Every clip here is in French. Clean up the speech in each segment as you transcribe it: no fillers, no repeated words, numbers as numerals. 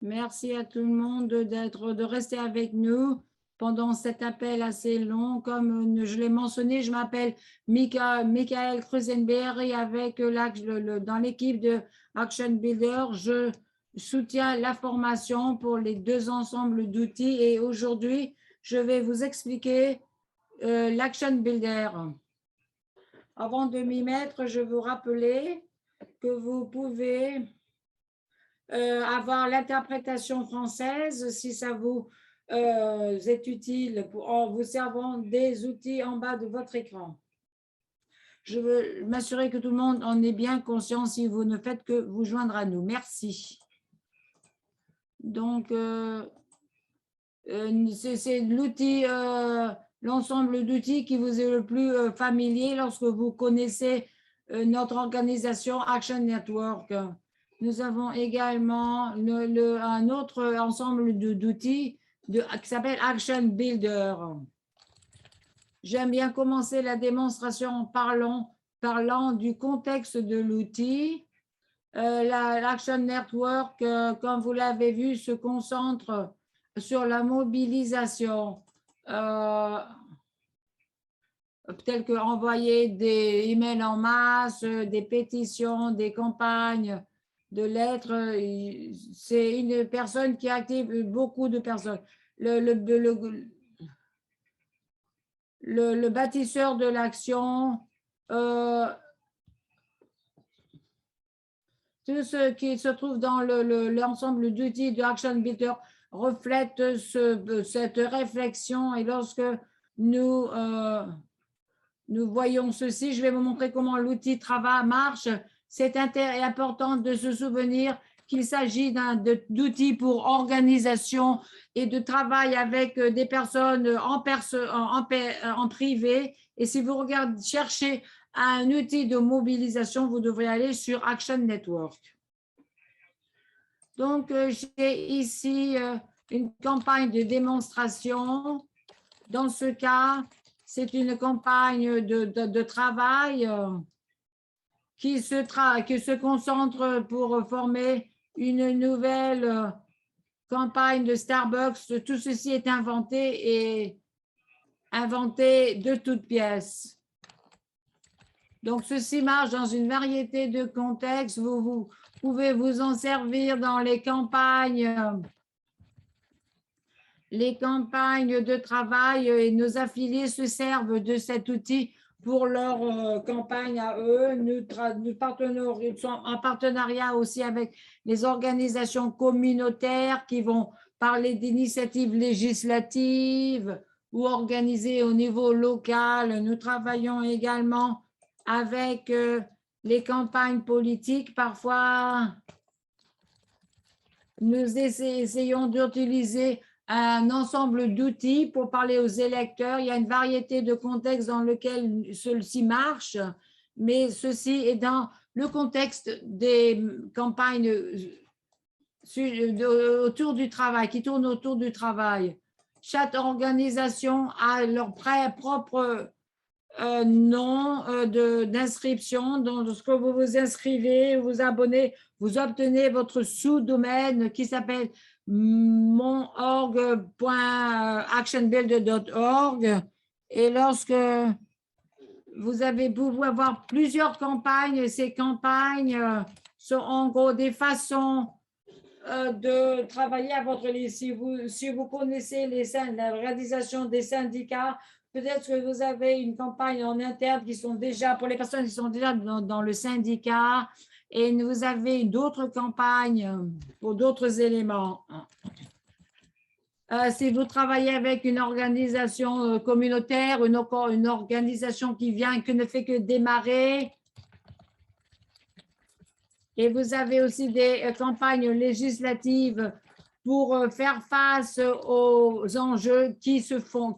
Merci à tout le monde de rester avec nous pendant cet appel assez long. Comme je l'ai mentionné, je m'appelle Michael Krusenberg et avec dans l'équipe de Action Builder, je soutiens la formation pour les deux ensembles d'outils et aujourd'hui, je vais vous expliquer l'Action Builder. Avant de m'y mettre, je vous rappeler que vous pouvez avoir l'interprétation française si ça vous est utile en vous servant des outils en bas de votre écran. Je veux m'assurer que tout le monde en est bien conscient si vous ne faites que vous joindre à nous. Merci. Donc, c'est l'outil, l'ensemble d'outils qui vous est le plus familier lorsque vous connaissez notre organisation Action Network. Nous avons également un autre ensemble d'outils qui s'appelle Action Builder. J'aime bien commencer la démonstration en parlant du contexte de l'outil. L'Action Network, comme vous l'avez vu, se concentre sur la mobilisation, tel que envoyer des emails en masse, des pétitions, des campagnes de lettres. C'est une personne qui active beaucoup de personnes. Le bâtisseur de l'action, tout ce qui se trouve dans l'ensemble d'outils de Action Builder reflète cette réflexion. Et lorsque nous voyons ceci, je vais vous montrer comment l'outil marche. C'est important de se souvenir qu'il s'agit d'outils pour organisation et de travail avec des personnes en privé. Et si vous cherchez un outil de mobilisation, vous devrez aller sur Action Network. Donc, j'ai ici une campagne de démonstration. Dans ce cas, c'est une campagne de travail qui se concentre pour former une nouvelle campagne de Starbucks. Tout ceci est inventé de toutes pièces. Donc, ceci marche dans une variété de contextes. Vous pouvez vous en servir dans les campagnes de travail et nos affiliés se servent de cet outil pour leur campagne à eux. Nous sommes en partenariat aussi avec les organisations communautaires qui vont parler d'initiatives législatives ou organisées au niveau local. Nous travaillons également avec les campagnes politiques. Parfois, nous essayons d'utiliser un ensemble d'outils pour parler aux électeurs. Il y a une variété de contextes dans lesquels ceci marche, mais ceci est dans le contexte des campagnes autour du travail, qui tournent autour du travail. Chaque organisation a leur propre nom d'inscription. Donc, lorsque vous vous inscrivez, vous abonnez, vous obtenez votre sous-domaine qui s'appelle monorg.actionbuilder.org. Et lorsque vous pouvez avoir plusieurs campagnes, ces campagnes sont en gros des façons de travailler à votre liste. Si vous connaissez la réalisation des syndicats, peut-être que vous avez une campagne en interne qui sont déjà, pour les personnes qui sont déjà dans le syndicat, et vous avez d'autres campagnes pour d'autres éléments. Si vous travaillez avec une organisation communautaire, une organisation qui ne fait que démarrer, et vous avez aussi des campagnes législatives pour faire face aux enjeux qui sont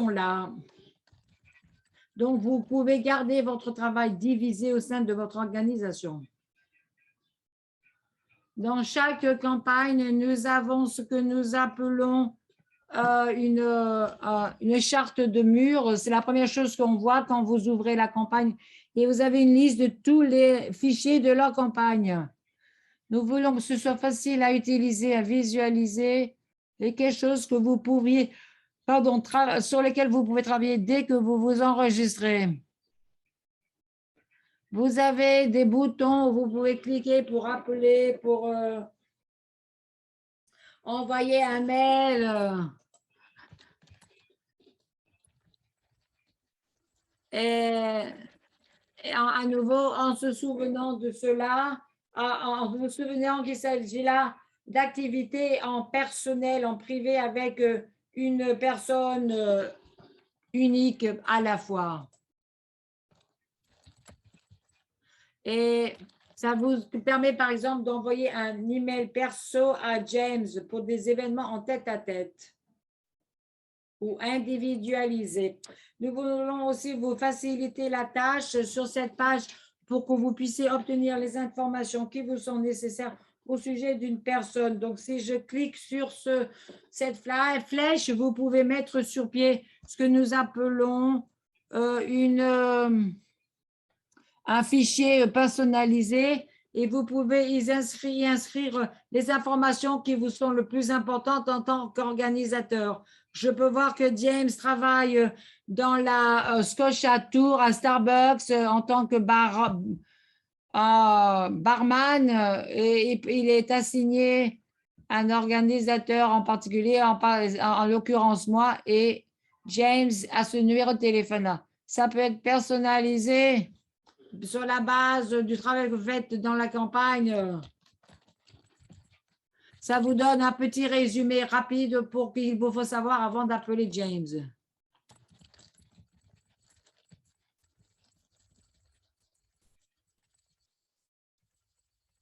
là. Donc, vous pouvez garder votre travail divisé au sein de votre organisation. Dans chaque campagne, nous avons ce que nous appelons une charte de mur. C'est la première chose qu'on voit quand vous ouvrez la campagne. Et vous avez une liste de tous les fichiers de la campagne. Nous voulons que ce soit facile à utiliser, à visualiser, et quelque chose que vous pouviez, sur lesquels vous pouvez travailler dès que vous vous enregistrez. Vous avez des boutons où vous pouvez cliquer pour appeler, pour envoyer un mail. Et à nouveau, en se souvenant de cela, en vous souvenant qu'il s'agit là d'activités en personnel, en privé, avec une personne unique à la fois. Et ça vous permet, par exemple, d'envoyer un email perso à James pour des événements en tête-à-tête ou individualisés. Nous voulons aussi vous faciliter la tâche sur cette page pour que vous puissiez obtenir les informations qui vous sont nécessaires au sujet d'une personne. Donc, si je clique sur cette flèche, vous pouvez mettre sur pied ce que nous appelons un fichier personnalisé et vous pouvez y inscrire les informations qui vous sont le plus importantes en tant qu'organisateur. Je peux voir que James travaille dans la Scotia Tour à Starbucks en tant que barman et il est assigné un organisateur en particulier, en l'occurrence moi, et James a ce numéro de téléphone. Ça peut être personnalisé sur la base du travail que vous faites dans la campagne. Ça vous donne un petit résumé rapide pour qu'il vous faut savoir avant d'appeler James.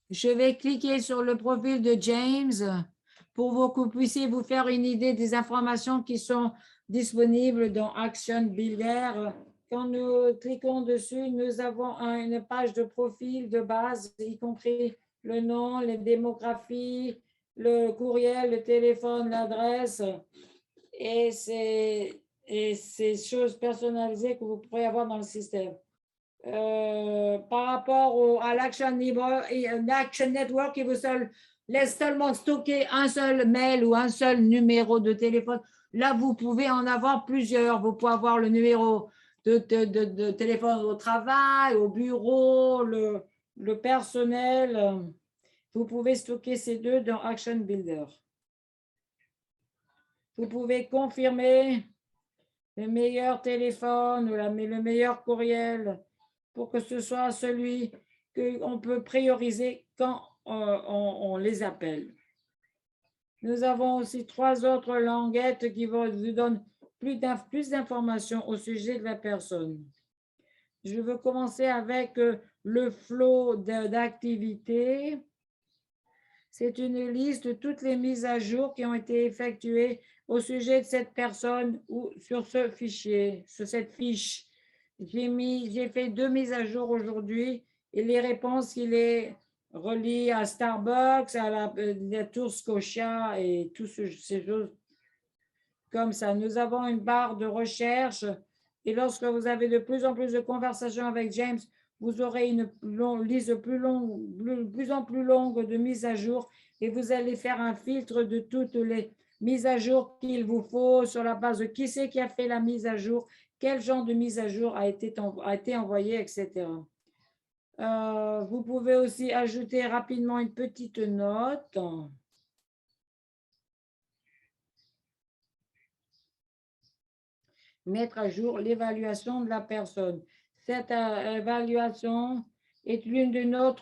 Je vais cliquer sur le profil de James pour que vous puissiez vous faire une idée des informations qui sont disponibles dans Action Builder. Quand nous cliquons dessus, nous avons une page de profil de base, y compris le nom, les démographies, le courriel, le téléphone, l'adresse et ces choses personnalisées que vous pourrez avoir dans le système. Par rapport à l'Action Network qui vous laisse seulement stocker un seul mail ou un seul numéro de téléphone. Là, vous pouvez en avoir plusieurs. Vous pouvez avoir le numéro de téléphone au travail, au bureau, le personnel. Vous pouvez stocker ces deux dans Action Builder. Vous pouvez confirmer le meilleur téléphone ou le meilleur courriel pour que ce soit celui qu'on peut prioriser quand on les appelle. Nous avons aussi 3 autres languettes qui vous donnent plus d'informations au sujet de la personne. Je veux commencer avec le flot d'activités. C'est une liste de toutes les mises à jour qui ont été effectuées au sujet de cette personne ou sur ce fichier, sur cette fiche. J'ai fait 2 mises à jour aujourd'hui et les réponses, il est relié à Starbucks, à la Tour Scotia et toutes ces choses comme ça. Nous avons une barre de recherche et lorsque vous avez de plus en plus de conversations avec James, vous aurez une liste plus en plus longue de mises à jour et vous allez faire un filtre de toutes les mises à jour qu'il vous faut sur la base de qui c'est qui a fait la mise à jour, quel genre de mise à jour a été envoyé, etc. Vous pouvez aussi ajouter rapidement une petite note. Mettre à jour l'évaluation de la personne. Cette évaluation est l'une de nos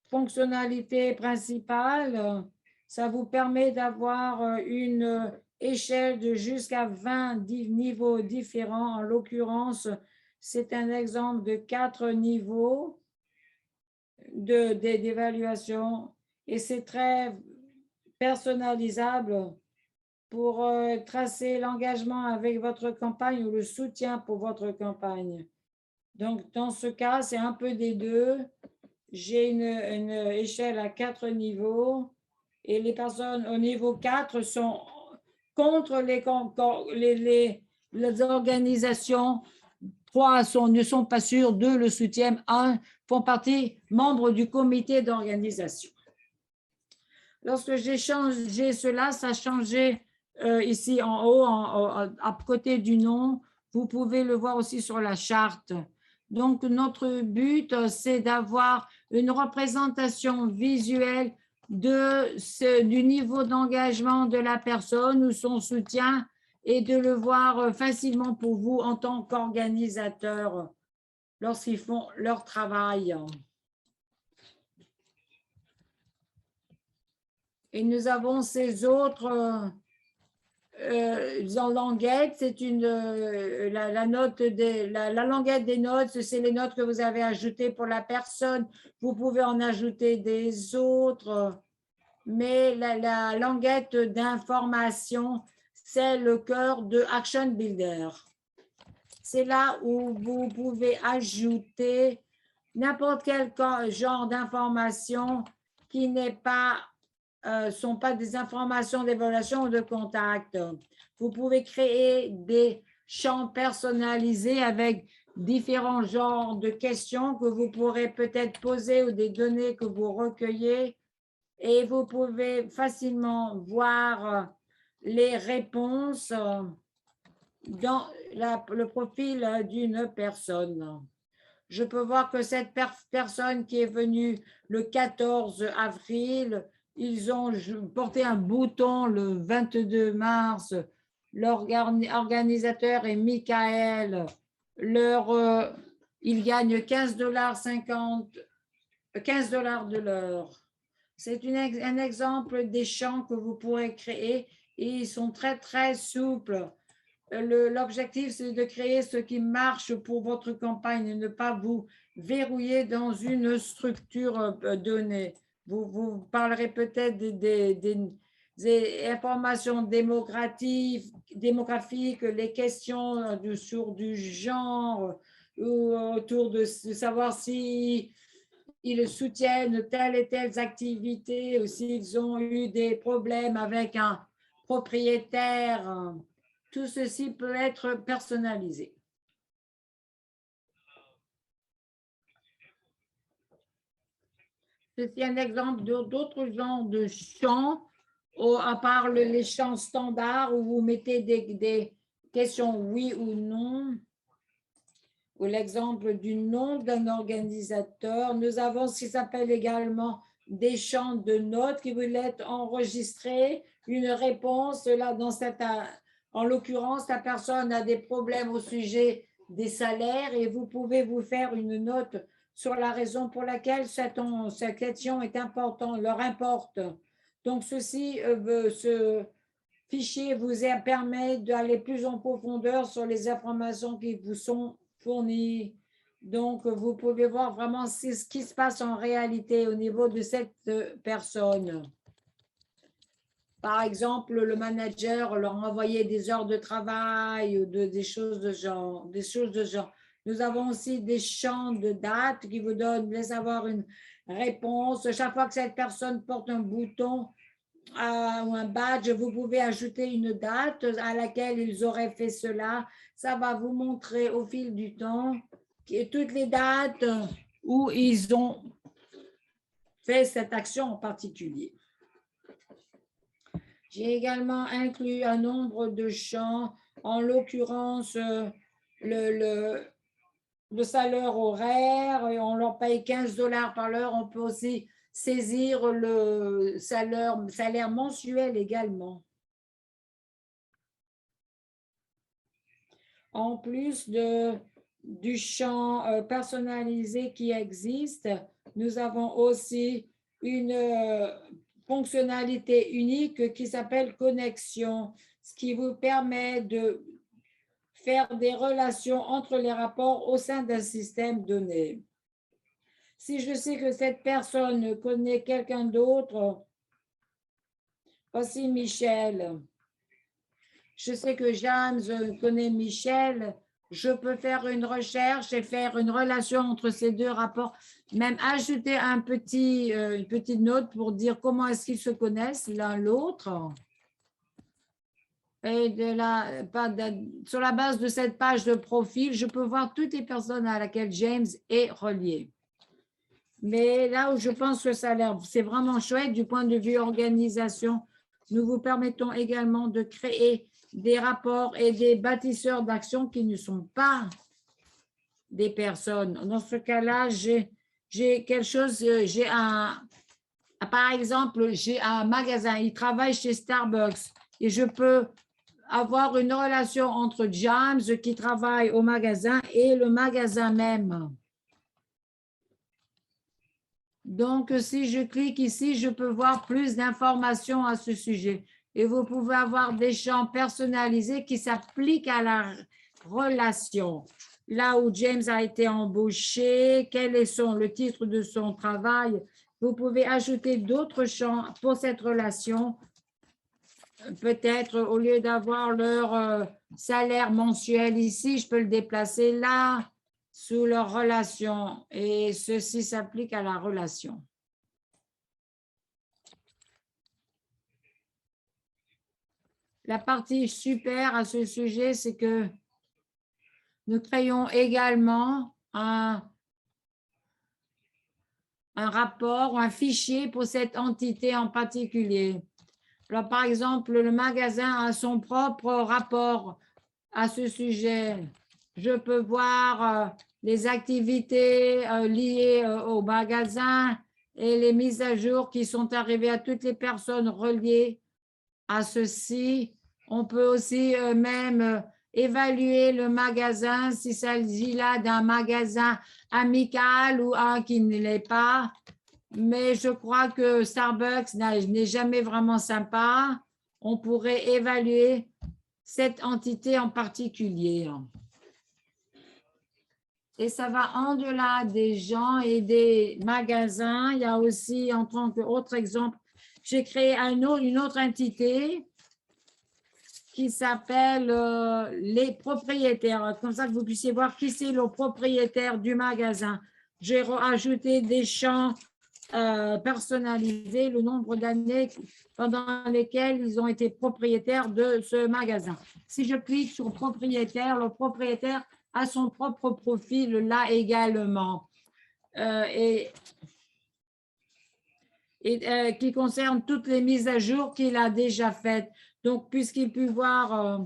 fonctionnalités principales. Ça vous permet d'avoir une échelle de jusqu'à 20 niveaux différents. En l'occurrence, c'est un exemple de 4 niveaux d'évaluation et c'est très personnalisable pour tracer l'engagement avec votre campagne ou le soutien pour votre campagne. Donc, dans ce cas, c'est un peu des deux. J'ai une échelle à 4 niveaux et les personnes au niveau 4 sont contre les organisations. 3 ne sont pas sûrs, 2 le soutiennent, 1 font partie membres du comité d'organisation. Lorsque j'ai changé cela, ça a changé ici en haut, à côté du nom. Vous pouvez le voir aussi sur la charte. Donc, notre but, c'est d'avoir une représentation visuelle du niveau d'engagement de la personne ou son soutien et de le voir facilement pour vous en tant qu'organisateur lorsqu'ils font leur travail. Et nous avons ces autres en languette, c'est la languette des notes, c'est les notes que vous avez ajoutées pour la personne. Vous pouvez en ajouter des autres, mais la languette d'information, c'est le cœur de Action Builder. C'est là où vous pouvez ajouter n'importe quel genre d'information qui n'est pas sont pas des informations d'évaluation ou de contact. Vous pouvez créer des champs personnalisés avec différents genres de questions que vous pourrez peut-être poser ou des données que vous recueillez et vous pouvez facilement voir les réponses dans le profil d'une personne. Je peux voir que cette personne qui est venue le 14 avril, ils ont porté un bouton le 22 mars. L'organisateur est Michael. Ils gagnent 15,50 $, de l'heure. C'est un exemple des champs que vous pourrez créer et ils sont très, très souples. L'objectif, c'est de créer ce qui marche pour votre campagne et ne pas vous verrouiller dans une structure donnée. Vous parlerez peut-être des informations démographiques, les questions sur du genre, ou autour de savoir si ils soutiennent telle et telle activité ou s'ils ont eu des problèmes avec un propriétaire. Tout ceci peut être personnalisé. Ceci est un exemple d'autres genres de champs, à part les champs standards où vous mettez des questions oui ou non, ou l'exemple du nom d'un organisateur. Nous avons ce qui s'appelle également des champs de notes qui veulent être enregistrés, une réponse là dans cette... En l'occurrence, la personne a des problèmes au sujet des salaires et vous pouvez vous faire une note sur la raison pour laquelle cette question est importante, leur importe. Donc, ce fichier vous permet d'aller plus en profondeur sur les informations qui vous sont fournies. Donc, vous pouvez voir vraiment ce qui se passe en réalité au niveau de cette personne. Par exemple, le manager leur envoyait des heures de travail ou des choses de genre. Nous avons aussi des champs de date qui vous laissent avoir une réponse. Chaque fois que cette personne porte un bouton ou un badge, vous pouvez ajouter une date à laquelle ils auraient fait cela. Ça va vous montrer au fil du temps toutes les dates où ils ont fait cette action en particulier. J'ai également inclus un nombre de champs, en l'occurrence le salaire horaire, et on leur paye 15 $ par l'heure. On peut aussi saisir le salaire mensuel également. En plus du champ personnalisé qui existe, nous avons aussi une fonctionnalité unique qui s'appelle connexion, ce qui vous permet de faire des relations entre les rapports au sein d'un système donné. Si je sais que cette personne connaît quelqu'un d'autre, voici Michel. Je sais que James connaît Michel. Je peux faire une recherche et faire une relation entre ces deux rapports, même ajouter une petite note pour dire comment est-ce qu'ils se connaissent l'un l'autre. Et sur la base de cette page de profil, je peux voir toutes les personnes à laquelle James est relié. Mais là où je pense que c'est vraiment chouette du point de vue organisation, nous vous permettons également de créer des rapports et des bâtisseurs d'actions qui ne sont pas des personnes. Dans ce cas-là, j'ai quelque chose, par exemple, j'ai un magasin, il travaille chez Starbucks et je peux avoir une relation entre James qui travaille au magasin et le magasin même. Donc, si je clique ici, je peux voir plus d'informations à ce sujet. Et vous pouvez avoir des champs personnalisés qui s'appliquent à la relation. Là où James a été embauché, quel est le titre de son travail. Vous pouvez ajouter d'autres champs pour cette relation. Peut-être au lieu d'avoir leur salaire mensuel ici, je peux le déplacer là, sous leur relation, et ceci s'applique à la relation. La partie super à ce sujet, c'est que nous créons également un rapport, un fichier pour cette entité en particulier. Alors, par exemple, le magasin a son propre rapport à ce sujet. Je peux voir les activités liées au magasin et les mises à jour qui sont arrivées à toutes les personnes reliées à ceci. On peut aussi même évaluer le magasin s'il s'agit là d'un magasin amical ou un qui ne l'est pas. Mais je crois que Starbucks n'est jamais vraiment sympa. On pourrait évaluer cette entité en particulier. Et ça va en-delà des gens et des magasins. Il y a aussi, en tant qu'autre exemple, j'ai créé une autre entité qui s'appelle les propriétaires. Comme ça que vous puissiez voir qui c'est le propriétaire du magasin. J'ai ajouté des champs personnalisés, le nombre d'années pendant lesquelles ils ont été propriétaires de ce magasin. Si je clique sur propriétaire, le propriétaire a son propre profil là également. Qui concerne toutes les mises à jour qu'il a déjà faites. Donc, puisqu'il peut voir,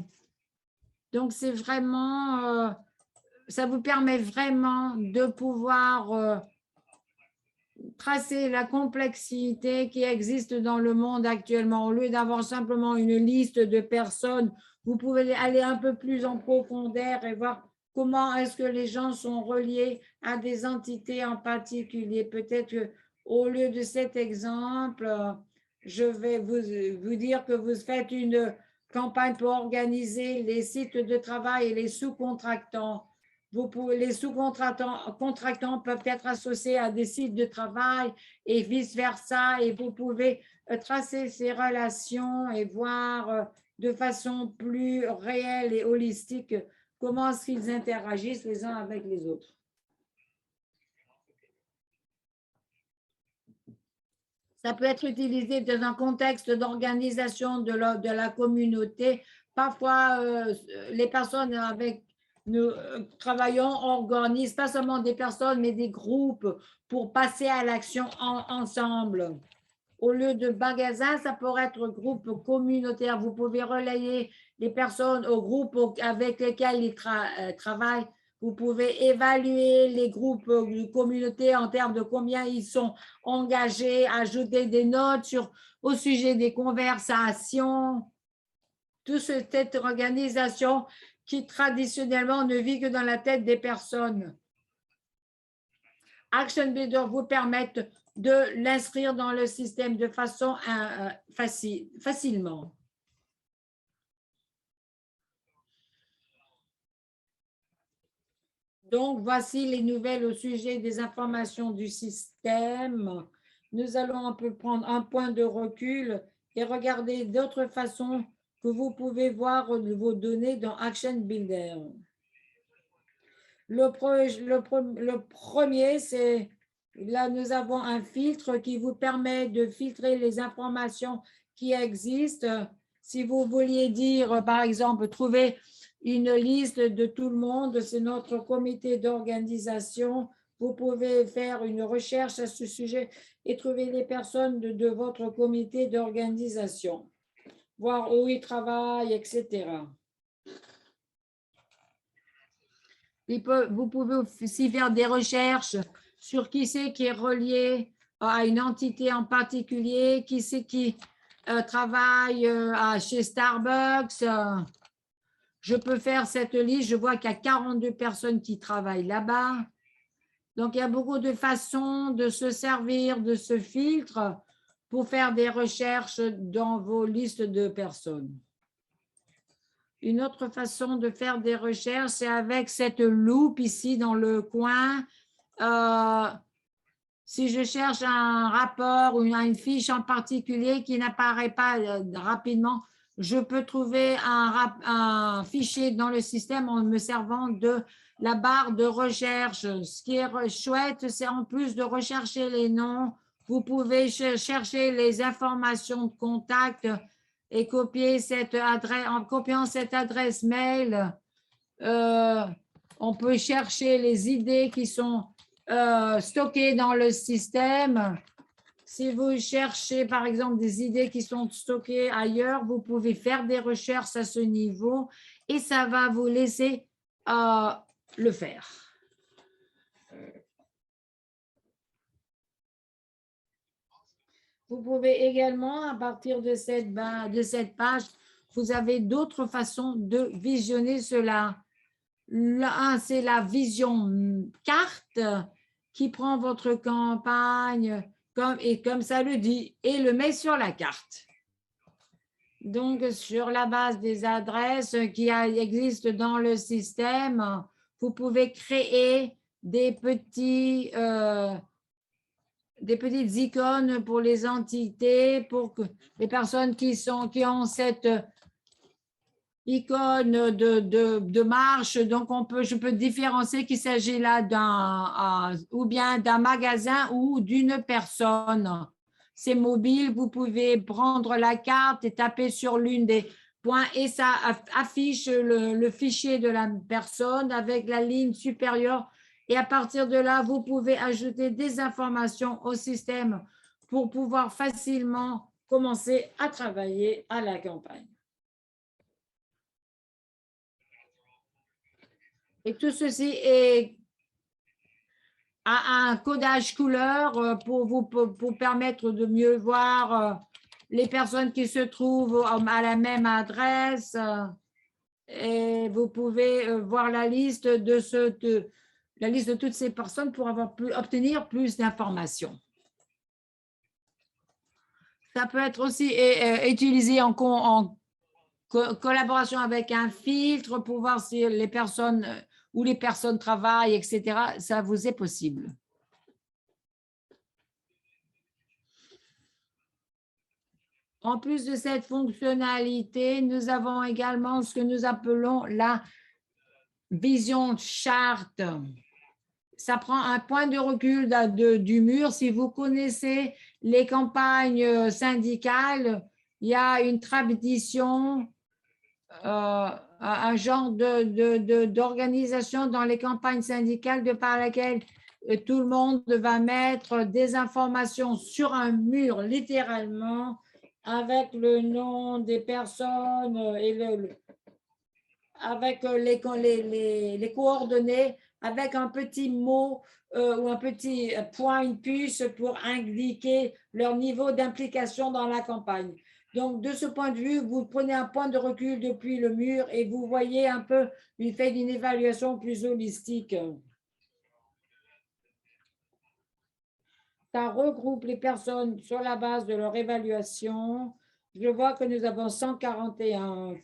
donc c'est vraiment, ça vous permet vraiment de pouvoir tracer la complexité qui existe dans le monde actuellement. Au lieu d'avoir simplement une liste de personnes, vous pouvez aller un peu plus en profondeur et voir comment est-ce que les gens sont reliés à des entités en particulier. Peut-être qu'au lieu de cet exemple, je vais vous dire que vous faites une campagne pour organiser les sites de travail et les sous-contractants. Les sous-contractants peuvent être associés à des sites de travail et vice-versa. Et vous pouvez tracer ces relations et voir de façon plus réelle et holistique comment est-ce qu'ils interagissent les uns avec les autres. Ça peut être utilisé dans un contexte d'organisation de la communauté. Parfois, les personnes avec nous travaillons, organisent pas seulement des personnes, mais des groupes pour passer à l'action ensemble. Au lieu de magasin, ça pourrait être groupe communautaire. Vous pouvez relayer les personnes au groupe avec lesquels ils travaillent. Vous pouvez évaluer les groupes communautaires en termes de combien ils sont engagés, ajouter des notes au sujet des conversations. Toute cette organisation qui traditionnellement ne vit que dans la tête des personnes. Action Builder vous permettent de l'inscrire dans le système de façon facilement. Donc, voici les nouvelles au sujet des informations du système. Nous allons un peu prendre un point de recul et regarder d'autres façons que vous pouvez voir vos données dans Action Builder. Le premier, c'est là, nous avons un filtre qui vous permet de filtrer les informations qui existent. Si vous vouliez dire, par exemple, trouver une liste de tout le monde, c'est notre comité d'organisation. Vous pouvez faire une recherche à ce sujet et trouver les personnes de votre comité d'organisation, voir où ils travaillent, etc. Vous pouvez aussi faire des recherches sur qui c'est qui est relié à une entité en particulier, qui c'est qui travaille chez Starbucks. Je peux faire cette liste. Je vois qu'il y a 42 personnes qui travaillent là-bas. Donc, il y a beaucoup de façons de se servir de ce filtre pour faire des recherches dans vos listes de personnes. Une autre façon de faire des recherches, c'est avec cette loupe ici dans le coin. Si je cherche un rapport ou une fiche en particulier qui n'apparaît pas rapidement, je peux trouver un fichier dans le système en me servant de la barre de recherche. Ce qui est chouette, c'est en plus de rechercher les noms, vous pouvez chercher les informations de contact et copier cette adresse. En copiant cette adresse mail, on peut chercher les idées qui sont stockées dans le système. Si vous cherchez, par exemple, des idées qui sont stockées ailleurs, vous pouvez faire des recherches à ce niveau et ça va vous laisser le faire. Vous pouvez également, à partir de cette page, vous avez d'autres façons de visionner cela. Là, c'est la vision carte qui prend votre campagne comme ça le dit et le met sur la carte. Donc, sur la base des adresses qui existent dans le système, vous pouvez créer des petites icônes pour les entités, pour que les personnes qui ont cette icône de marche. Donc, je peux différencier qu'il s'agit là ou bien d'un magasin ou d'une personne. C'est mobile, vous pouvez prendre la carte et taper sur l'une des points et ça affiche le fichier de la personne avec la ligne supérieure. Et à partir de là, vous pouvez ajouter des informations au système pour pouvoir facilement commencer à travailler à la campagne. Et tout ceci a un codage couleur pour permettre de mieux voir les personnes qui se trouvent à la même adresse. Et vous pouvez voir la liste de toutes ces personnes pour obtenir plus d'informations. Ça peut être aussi utilisé en collaboration avec un filtre pour voir si les personnes où les personnes travaillent, etc. Ça vous est possible. En plus de cette fonctionnalité, nous avons également ce que nous appelons la vision charte. Ça prend un point de recul du mur. Si vous connaissez les campagnes syndicales, il y a une tradition, un genre d'organisation dans les campagnes syndicales par laquelle tout le monde va mettre des informations sur un mur, littéralement, avec le nom des personnes et avec les coordonnées, avec un petit mot ou un petit point, une puce pour indiquer leur niveau d'implication dans la campagne. Donc, de ce point de vue, vous prenez un point de recul depuis le mur et vous voyez un peu, il fait une évaluation plus holistique. Ça regroupe les personnes sur la base de leur évaluation. Je vois que nous avons 141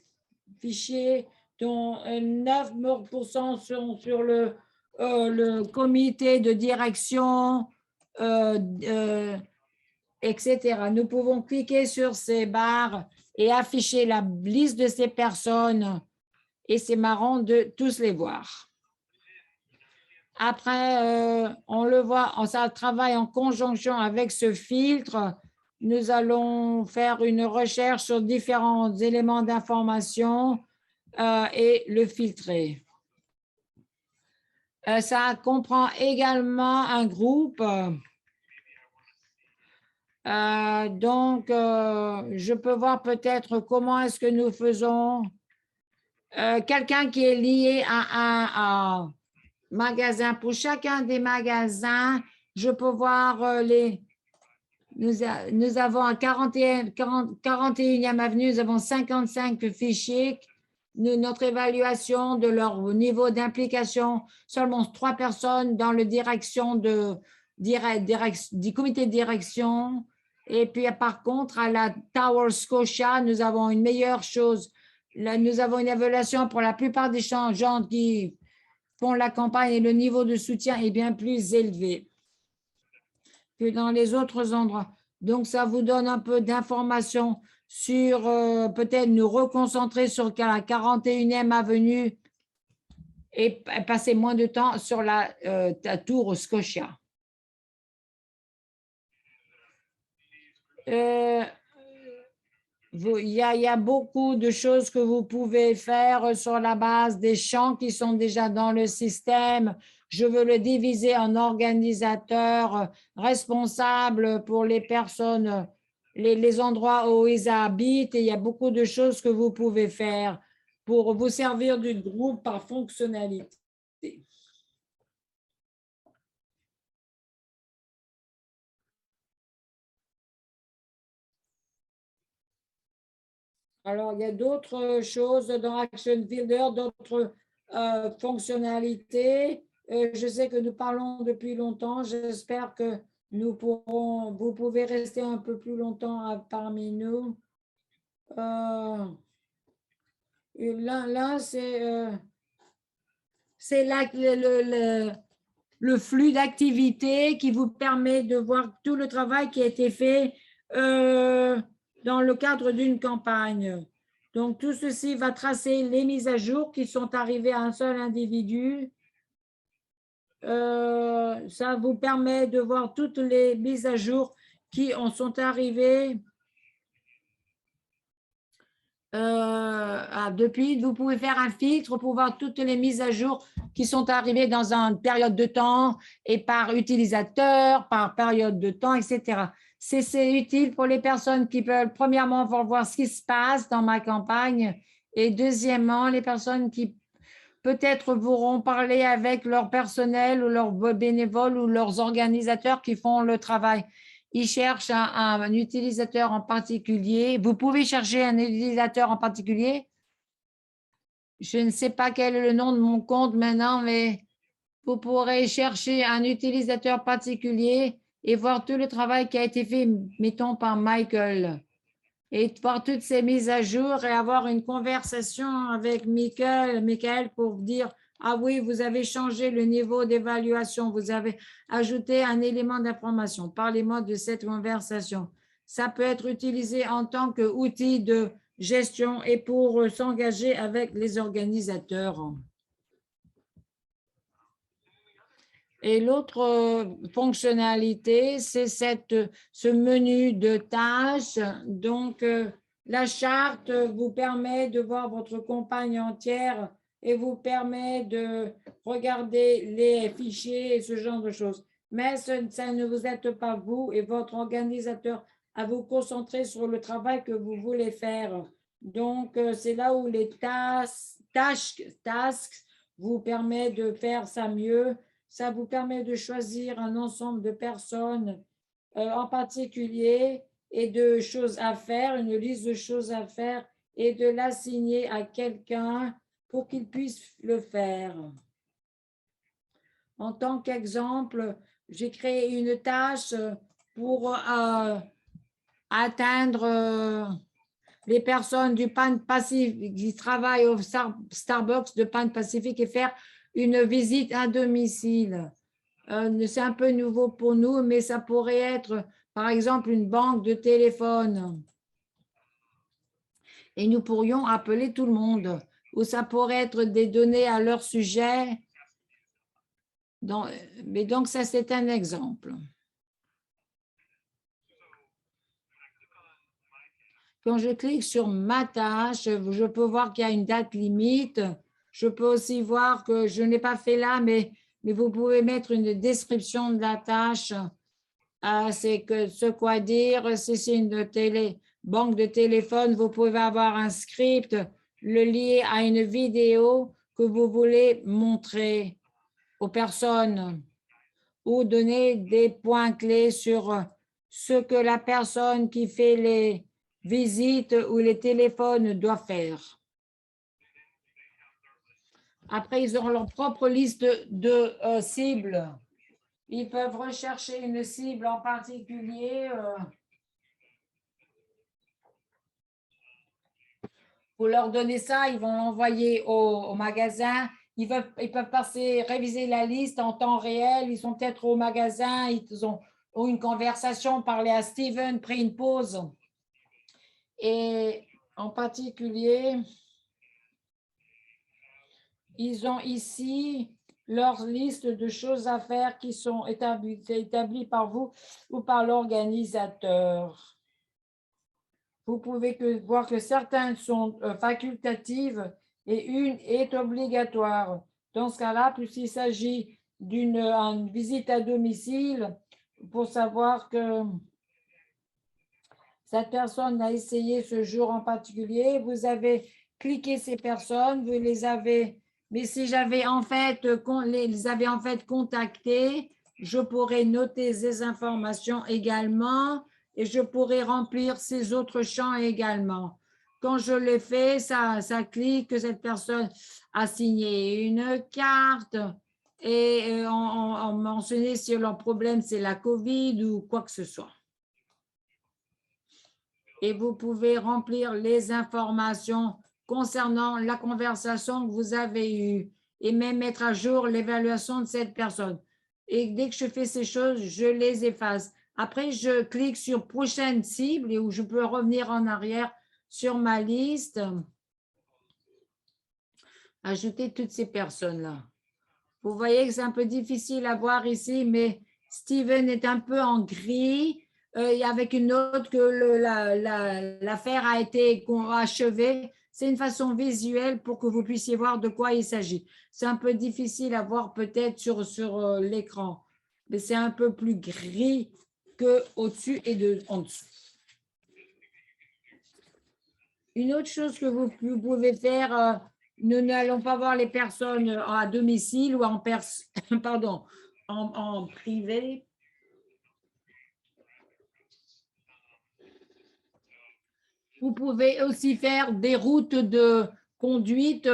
fichiers, dont 9% sont sur le comité de direction, etc. Nous pouvons cliquer sur ces barres et afficher la liste de ces personnes. Et c'est marrant de tous les voir. Après, on le voit, ça travaille en conjonction avec ce filtre. nous allons faire une recherche sur différents éléments d'information et le filtrer. Ça comprend également un groupe. Donc, je peux voir peut-être comment est-ce que nous faisons. Quelqu'un qui est lié à un magasin. Pour chacun des magasins, je peux voir les... Nous avons à 41e avenue, nous avons 55 fichiers. Notre évaluation de leur niveau d'implication, seulement 3 personnes dans le direction du comité de direction. Et puis, par contre, à la Tower Scotia, nous avons une meilleure chose. Là, nous avons une évaluation pour la plupart des gens qui font la campagne et le niveau de soutien est bien plus élevé que dans les autres endroits. Donc, ça vous donne un peu d'informations sur peut-être nous reconcentrer sur la 41e avenue et passer moins de temps sur la tour Scotia. Il y a beaucoup de choses que vous pouvez faire sur la base des champs qui sont déjà dans le système. Je veux le diviser en organisateurs responsables pour les personnes, les endroits où ils habitent. Et il y a beaucoup de choses que vous pouvez faire pour vous servir du groupe par fonctionnalité. Alors, il y a d'autres choses dans Action Builder, d'autres fonctionnalités. Je sais que nous parlons depuis longtemps. J'espère que vous pouvez rester un peu plus longtemps parmi nous. Là, c'est le flux d'activité qui vous permet de voir tout le travail qui a été fait dans le cadre d'une campagne. Donc, tout ceci va tracer les mises à jour qui sont arrivées à un seul individu. Ça vous permet de voir toutes les mises à jour qui en sont arrivées depuis. Vous pouvez faire un filtre pour voir toutes les mises à jour qui sont arrivées dans une période de temps et par utilisateur, par période de temps, etc. C'est utile pour les personnes qui peuvent, premièrement, voir ce qui se passe dans ma campagne et deuxièmement, les personnes qui peut-être voudront parler avec leur personnel ou leurs bénévoles ou leurs organisateurs qui font le travail. Ils cherchent un utilisateur en particulier. Vous pouvez chercher un utilisateur en particulier. Je ne sais pas quel est le nom de mon compte maintenant, mais vous pourrez chercher un utilisateur particulier et voir tout le travail qui a été fait, mettons, par Michael. Et voir toutes ces mises à jour et avoir une conversation avec Michael pour dire « Ah oui, vous avez changé le niveau d'évaluation, vous avez ajouté un élément d'information. Parlez-moi de cette conversation. » Ça peut être utilisé en tant qu'outil de gestion et pour s'engager avec les organisateurs. Et l'autre fonctionnalité, c'est ce menu de tâches. Donc, la charte vous permet de voir votre campagne entière et vous permet de regarder les fichiers et ce genre de choses. Mais ça ne vous aide pas, vous et votre organisateur, à vous concentrer sur le travail que vous voulez faire. Donc, c'est là où les tasks vous permettent de faire ça mieux. Ça vous permet de choisir un ensemble de personnes en particulier et de choses à faire, une liste de choses à faire et de l'assigner à quelqu'un pour qu'il puisse le faire. En tant qu'exemple, j'ai créé une tâche pour atteindre les personnes du Pan Pacifique qui travaillent au Starbucks de Pan Pacifique et faire une visite à domicile. C'est un peu nouveau pour nous, mais ça pourrait être, par exemple, une banque de téléphone. Et nous pourrions appeler tout le monde. Ou ça pourrait être des données à leur sujet. Mais donc, ça, c'est un exemple. Quand je clique sur ma tâche, je peux voir qu'il y a une date limite. Je peux aussi voir que je n'ai pas fait là, mais vous pouvez mettre une description de la tâche. C'est que ce quoi dire, si c'est une banque de téléphone, vous pouvez avoir un script, le lier à une vidéo que vous voulez montrer aux personnes ou donner des points clés sur ce que la personne qui fait les visites ou les téléphones doit faire. Après, ils auront leur propre liste de cibles. Ils peuvent rechercher une cible en particulier. Vous leur donnez ça, ils vont l'envoyer au magasin. Ils peuvent passer, réviser la liste en temps réel. Ils sont peut-être au magasin, ils ont une conversation, parler à Steven, pris une pause. Et en particulier, ils ont ici leur liste de choses à faire qui sont établies par vous ou par l'organisateur. Vous pouvez voir que certaines sont facultatives et une est obligatoire. Dans ce cas-là, puisqu'il s'agit d'une visite à domicile, pour savoir que cette personne a essayé ce jour en particulier, vous avez cliqué ces personnes, vous les avez, mais si j'avais en fait, les avez en fait contactés, je pourrais noter ces informations également et je pourrais remplir ces autres champs également. Quand je le fais, ça clique que cette personne a signé une carte et on mentionnait si leur problème c'est la COVID ou quoi que ce soit. Et vous pouvez remplir les informations concernant la conversation que vous avez eue et même mettre à jour l'évaluation de cette personne. Et dès que je fais ces choses, je les efface. Après, je clique sur prochaine cible et où je peux revenir en arrière sur ma liste. Ajouter toutes ces personnes-là. Vous voyez que c'est un peu difficile à voir ici, mais Steven est un peu en gris. Avec une note que l'affaire a été achevée. C'est une façon visuelle pour que vous puissiez voir de quoi il s'agit. C'est un peu difficile à voir peut-être sur l'écran, mais c'est un peu plus gris qu'au-dessus et en dessous. Une autre chose que vous pouvez faire, nous n'allons pas voir les personnes à domicile ou en privé. Vous pouvez aussi faire des routes de conduite.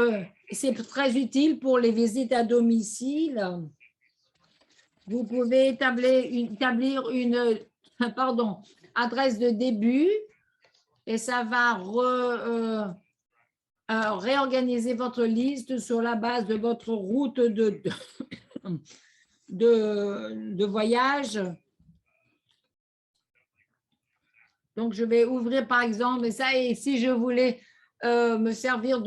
C'est très utile pour les visites à domicile. Vous pouvez établir une adresse de début et ça va réorganiser votre liste sur la base de votre route de voyage. Donc, je vais ouvrir, par exemple, et si je voulais me servir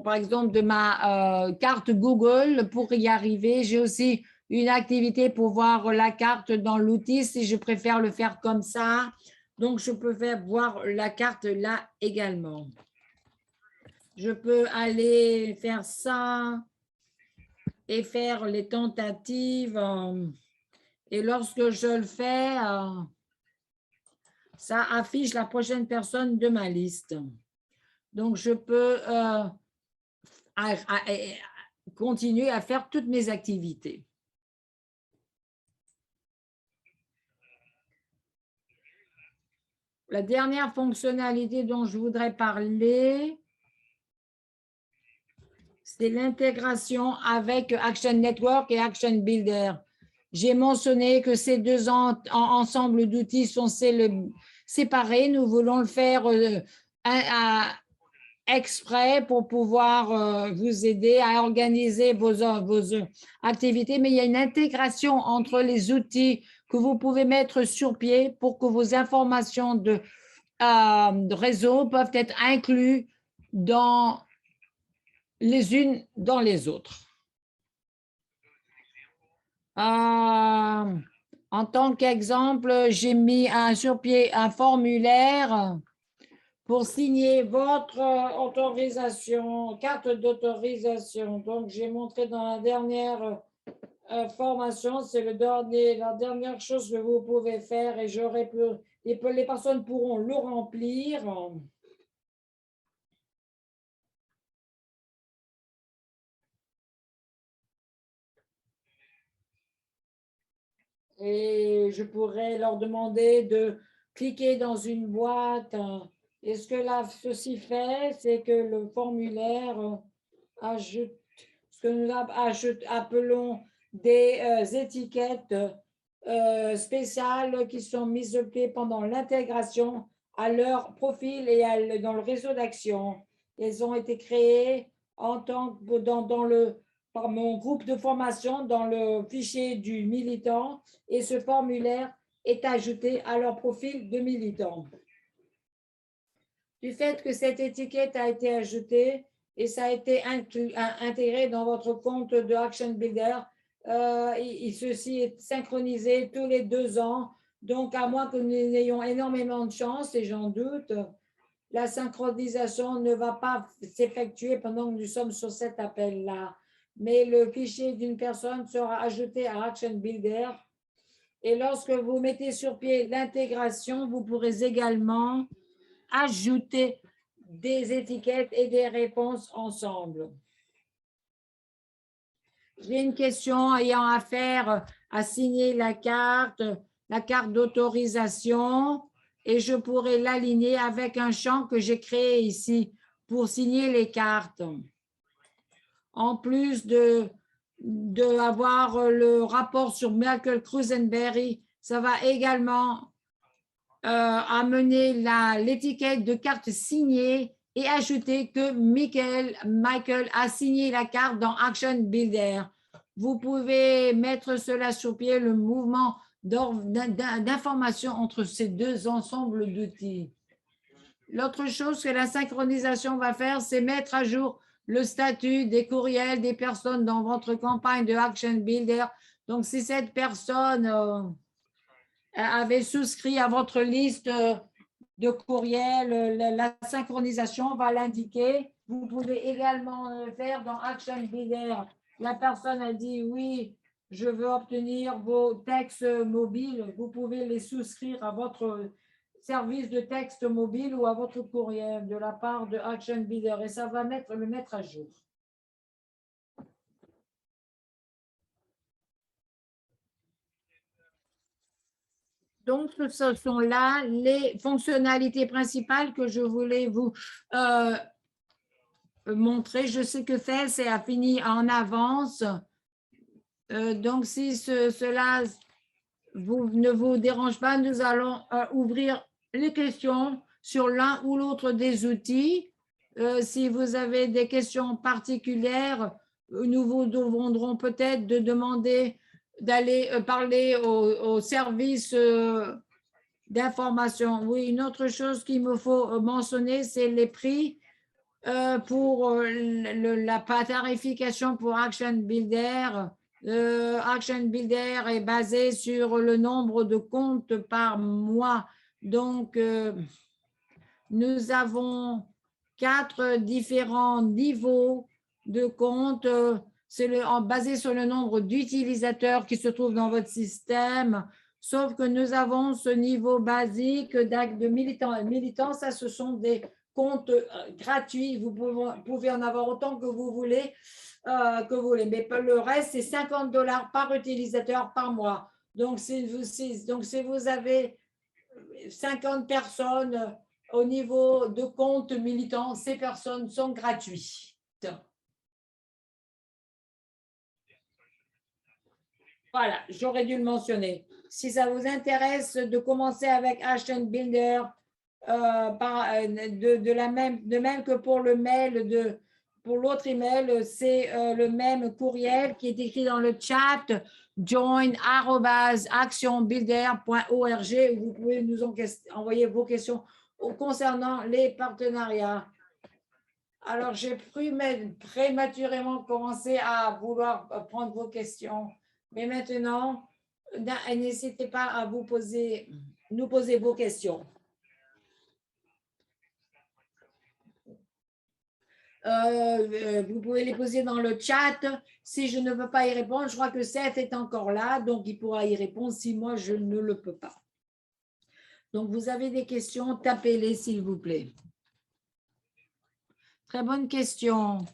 par exemple, de ma carte Google pour y arriver, j'ai aussi une activité pour voir la carte dans l'outil si je préfère le faire comme ça. Donc, je peux voir la carte là également. Je peux aller faire ça et faire les tentatives. Et lorsque je le fais, ça affiche la prochaine personne de ma liste. Donc, je peux continuer à faire toutes mes activités. La dernière fonctionnalité dont je voudrais parler, c'est l'intégration avec Action Network et Action Builder. J'ai mentionné que ces deux ensembles d'outils sont séparés. Nous voulons le faire exprès pour pouvoir vous aider à organiser vos activités, mais il y a une intégration entre les outils que vous pouvez mettre sur pied pour que vos informations de réseau peuvent être incluses dans les unes dans les autres. En tant qu'exemple, j'ai mis sur pied un formulaire pour signer votre autorisation, carte d'autorisation. Donc, j'ai montré dans la dernière formation, c'est la dernière chose que vous pouvez faire et les personnes pourront le remplir. Et je pourrais leur demander de cliquer dans une boîte. Et ce que là, ceci fait, c'est que le formulaire ajoute ce que nous appelons des étiquettes spéciales qui sont mises au pied pendant l'intégration à leur profil et dans le réseau d'action. Elles ont été créées en tant que par mon groupe de formation dans le fichier du militant et ce formulaire est ajouté à leur profil de militant. Du fait que cette étiquette a été ajoutée et ça a été intégré dans votre compte de Action Builder, ceci est synchronisé tous les 2 ans. Donc, à moins que nous ayons énormément de chance, et j'en doute, la synchronisation ne va pas s'effectuer pendant que nous sommes sur cet appel-là. Mais le fichier d'une personne sera ajouté à Action Builder. Et lorsque vous mettez sur pied l'intégration, vous pourrez également ajouter des étiquettes et des réponses ensemble. J'ai une question ayant affaire à signer la carte d'autorisation, et je pourrais l'aligner avec un champ que j'ai créé ici pour signer les cartes. En plus avoir le rapport sur Michael Crusenberry, ça va également amener l'étiquette de carte signée et ajouter que Michael a signé la carte dans Action Builder. Vous pouvez mettre cela sur pied, le mouvement d'information entre ces 2 ensembles d'outils. L'autre chose que la synchronisation va faire, c'est mettre à jour le statut des courriels des personnes dans votre campagne de Action Builder. Donc, si cette personne avait souscrit à votre liste de courriels, la synchronisation va l'indiquer. Vous pouvez également le faire dans Action Builder. La personne a dit oui, je veux obtenir vos textes mobiles. Vous pouvez les souscrire à votre service de texte mobile ou à votre courriel de la part de Action Builder et ça va le mettre à jour. Donc, ce sont là les fonctionnalités principales que je voulais vous montrer. Je sais que c'est a fini en avance. Donc, si cela ne vous dérange pas, nous allons ouvrir les questions sur l'un ou l'autre des outils. Si vous avez des questions particulières, nous vous demanderons peut-être de demander d'aller parler au service d'information. Oui, une autre chose qu'il me faut mentionner, c'est les prix pour la tarification pour Action Builder. Action Builder est basé sur le nombre de comptes par mois. Donc, nous avons 4 différents niveaux de comptes. C'est basé sur le nombre d'utilisateurs qui se trouvent dans votre système. Sauf que nous avons ce niveau basique de militants. Militants, ça, ce sont des comptes gratuits. Vous pouvez en avoir autant que vous voulez. Mais le reste, c'est 50 $ par utilisateur par mois. Donc, si vous avez 50 personnes au niveau de compte militant, ces personnes sont gratuites. Voilà, j'aurais dû le mentionner. Si ça vous intéresse de commencer avec Action Builder, de même que pour le mail, pour l'autre email, c'est le même courriel qui est écrit dans le chat, join@actionbuilder.org. Vous pouvez nous envoyer vos questions concernant les partenariats. Alors, j'ai prématurément commencé à vouloir prendre vos questions, mais maintenant, n'hésitez pas à nous poser vos questions. vous pouvez les poser dans le chat. Si je ne peux pas y répondre, je crois que Seth est encore là, donc il pourra y répondre si moi je ne le peux pas. Donc, vous avez des questions, tapez-les s'il vous plaît. Très bonne question.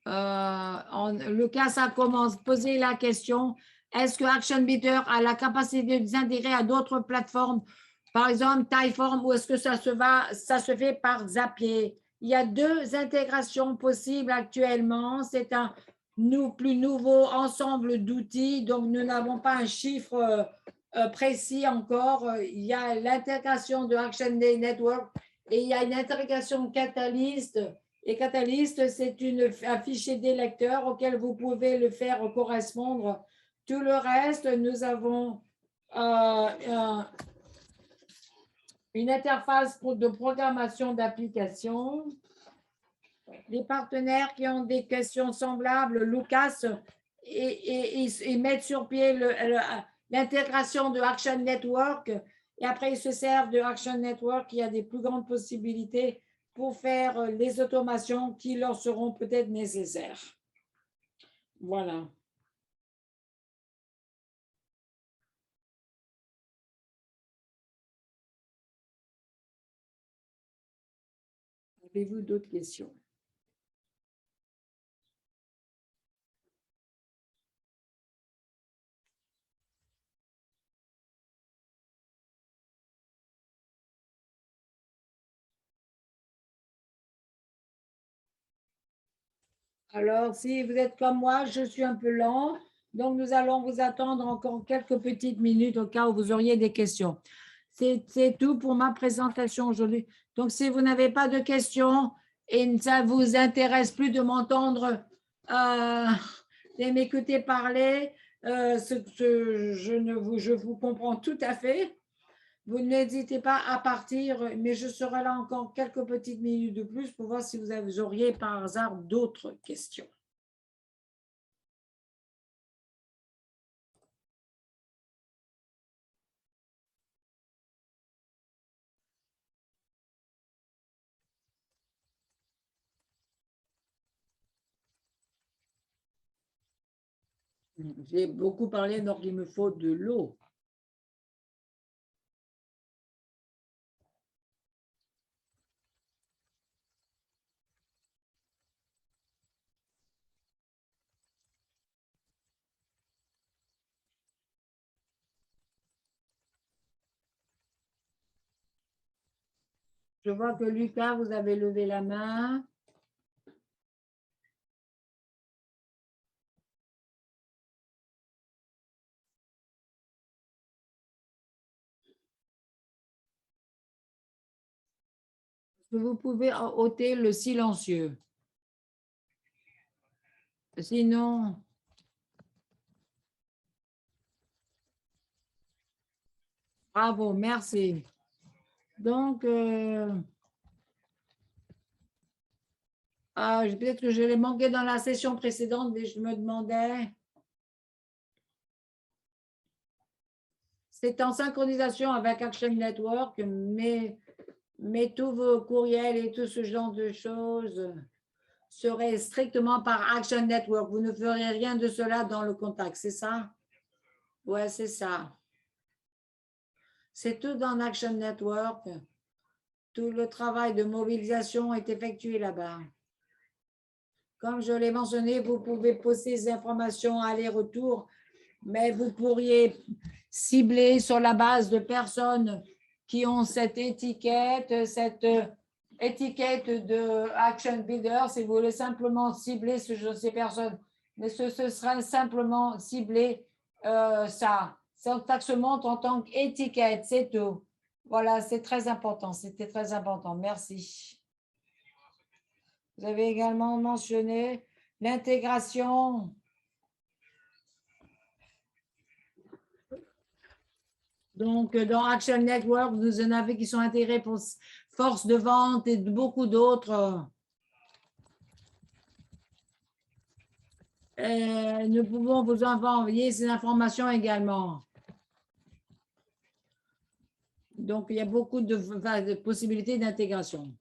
Lucas, ça commence. Posez la question. Est-ce que ActionBidder a la capacité de s'intégrer à d'autres plateformes, par exemple Typeform, ou est-ce que ça se fait par Zapier? Il y a deux intégrations possibles actuellement. C'est un plus nouveau ensemble d'outils, donc nous n'avons pas un chiffre précis encore. Il y a l'intégration de ActionBidder Network et il y a une intégration Catalyst. Et Catalyst, c'est un fichier des lecteurs auquel vous pouvez le faire correspondre. Tout le reste, nous avons une interface de programmation d'application. Les partenaires qui ont des questions semblables, Lucas, ils mettent sur pied l'intégration de Action Network et après ils se servent de Action Network qui a des plus grandes possibilités pour faire les automations qui leur seront peut-être nécessaires. Voilà. Avez-vous d'autres questions? Alors, si vous êtes comme moi, je suis un peu lent. Donc, nous allons vous attendre encore quelques petites minutes au cas où vous auriez des questions. C'est tout pour ma présentation aujourd'hui. Donc, si vous n'avez pas de questions et ça ne vous intéresse plus de m'entendre, de m'écouter parler, je vous comprends tout à fait. Vous n'hésitez pas à partir, mais je serai là encore quelques petites minutes de plus pour voir si vous auriez par hasard d'autres questions. J'ai beaucoup parlé, donc il me faut de l'eau. Je vois que Lucas, vous avez levé la main. Vous pouvez ôter le silencieux. Sinon, bravo, merci. Donc, peut-être que je l'ai manqué dans la session précédente, mais je me demandais. C'est en synchronisation avec Action Network, mais tous vos courriels et tout ce genre de choses seraient strictement par Action Network. Vous ne ferez rien de cela dans le contact, c'est ça? Oui, c'est ça. C'est tout dans Action Network. Tout le travail de mobilisation est effectué là-bas. Comme je l'ai mentionné, vous pouvez poser ces informations aller-retour, mais vous pourriez cibler sur la base de personnes qui ont cette étiquette de Action Bidder. Si vous voulez simplement cibler ces personnes, mais ce sera simplement cibler ça. Ça se montre en tant qu'étiquette, c'est tout. Voilà, c'est très important. C'était très important. Merci. Vous avez également mentionné l'intégration. Donc, dans Action Network, vous en avez qui sont intégrés pour force de vente et beaucoup d'autres. Nous pouvons vous envoyer ces informations également. Donc, il y a beaucoup de possibilités d'intégration.